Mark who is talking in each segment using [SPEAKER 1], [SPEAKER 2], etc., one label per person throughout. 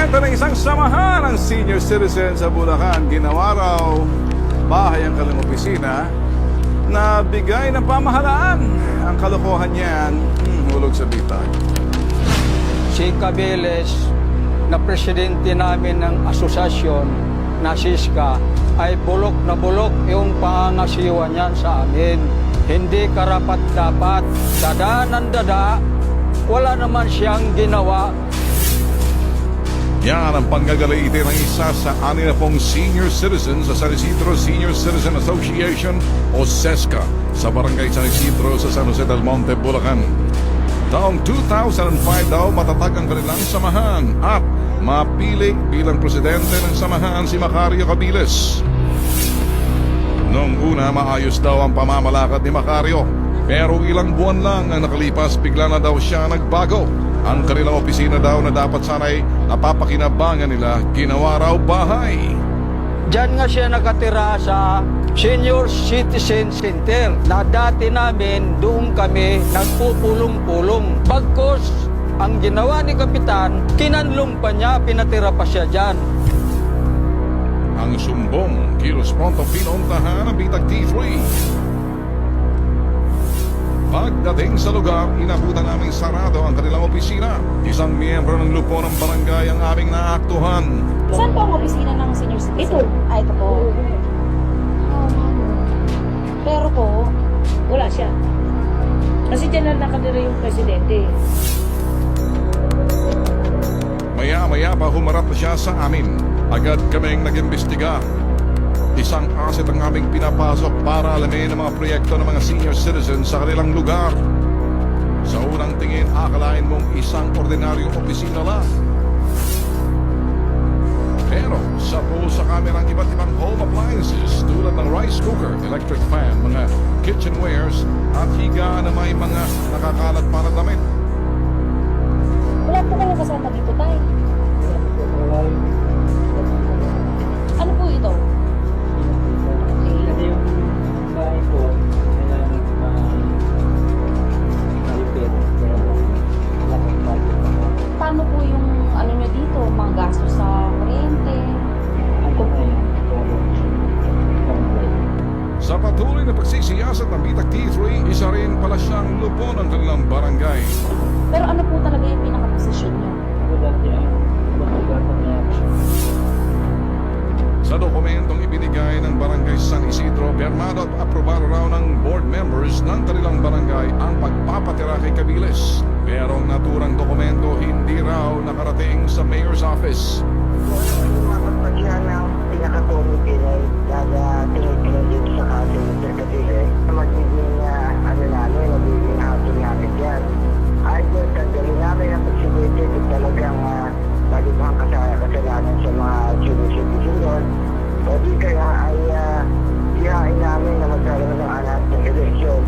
[SPEAKER 1] presidente ng isang samahan ng senior citizen sa Bulacan. Ginawa raw bahay ang kanilang opisina na bigay ng pamahalaan. Ang kalokohan niyan, hulog sa bitag.
[SPEAKER 2] Si Cabeles, na presidente namin ng asosasyon na SISCA, ay bulok na bulok yung pangangasiwa niyan sa amin. Hindi karapat-dapat, dada ng dada, wala naman siyang ginawa.
[SPEAKER 1] Yan ang panggagalaite ng isa sa anin na pong senior citizens sa San Isidro Senior Citizen Association o SESCA sa Barangay San Isidro sa San Jose del Monte, Bulacan. Taong 2005 daw matatag ang kanilang samahan at mapili bilang presidente ng samahan si Macario Cabiles. Noong una, maayos daw ang pamamalakad ni Macario. Pero ilang buwan lang ang nakalipas, bigla na daw siya nagbago. Ang kanilang opisina daw na dapat sana'y napapakinabangan nila, ginawa raw bahay.
[SPEAKER 2] Diyan nga siya nakatira sa Senior Citizen Center na dati namin doon kami nagpupulong-pulong. Bagkos, ang ginawa ni Kapitan, kinanlong pa niya, pinatira pa siya dyan.
[SPEAKER 1] Ang sumbong, kilos pronto pinuntahan ng Bitag T3. Pagdating sa lugar, inabutan naming sarado ang kanilang opisina. Isang miyembro ng lupo ng barangay ang aming naaktuhan.
[SPEAKER 3] Saan po ang opisina ng senior citizen? Ito po. Pero po,
[SPEAKER 4] Wala siya. Kasi dyan na nakatira yung presidente.
[SPEAKER 1] Maya-maya pa humarap na siya sa amin. Agad kaming nag-imbestiga. Isang asset ang aming pinapasok para alamin ang mga proyekto ng mga senior citizens sa kanilang lugar. Sa unang tingin, akalain mong isang ordinaryong opisina lang. Pero sa buo sa kamerang iba't ibang home appliances tulad ng rice cooker, electric fan, mga kitchenwares at higaan na may mga nakakalat para damit.
[SPEAKER 3] wala po kayong kasama dito, tay. Ano po ito?
[SPEAKER 5] Kasi yung bahay ko, kailangan ma-repair. Kaya wala kang budget ako.
[SPEAKER 3] Paano po yung ano nyo dito? Mga gastos sa kuryente?
[SPEAKER 5] Ako na yun.
[SPEAKER 1] Sa patuloy na pagsisiyasat ng Bitag T3, isa rin pala siyang lupo ng kanilang barangay.
[SPEAKER 3] Pero ano po talaga yung pinaka-posisyon nyo?
[SPEAKER 5] Ako dati ay matugatan niya ako.
[SPEAKER 1] Sa dokumentong ibinigay ng Barangay San Isidro, pirmado at aprobado raw ng board members ng kanilang barangay ang pagpapatira kay Cabiles. Pero ang naturang dokumento hindi raw nakarating sa mayor's office.
[SPEAKER 6] Yung mga pagpagyan ng pinaka-committee na tinitingin dito sa kaso ng Sir Cabiles, magiging magiging hato namin yan. Either tanggalin namin ang possibility kung talagang malibang kasalanan sa mga senior citizen doon, o di kaya ay ihain namin na magkaroon ng anak ng eleksyon.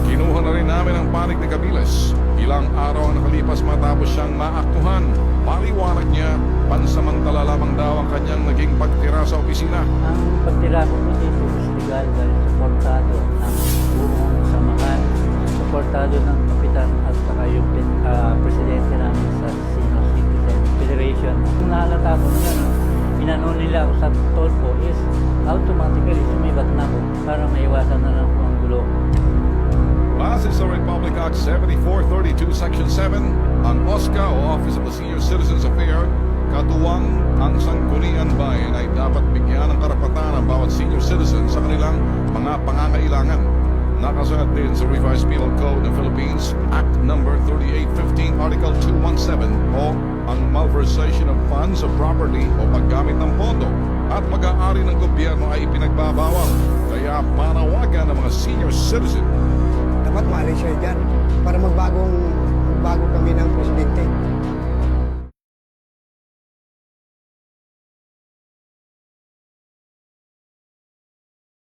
[SPEAKER 1] Kinuha na rin namin ang panig ni Cabiles. Ilang araw ang nakalipas matapos siyang maaktuhan. Paliwanag niya, pansamantala lamang daw ang kanyang naging pagtira sa opisina.
[SPEAKER 5] Ang pagtira ko dito is legal dahil supportado ng buong samahan, supportado ng kapitan at saka yung presidente namin sa Senior Citizen Federation. Kung nahalata ko na gano'n, inano nila ako sa tolpo is automatically sumibat na ako para maiwasan na lang po ang gulo.
[SPEAKER 1] Base sa Republic Act 7432 Section 7, ang OSCA o Office of the Senior Citizens Affairs, katuwang ang sanggunian bayan ay dapat bigyan ng karapatan ang bawat senior citizen sa kanilang mga pangangailangan. Nakasaad din sa Revised Penal Code ng Philippines, Act No. 3815, Article 217 o ang malversation of funds of property o paggamit ng pondo at pag-aari ng gobyerno ay ipinagbabawal. Kaya panawagan ng mga senior citizen.
[SPEAKER 7] Dapat maalis siya dyan para magbago kami ng presidente.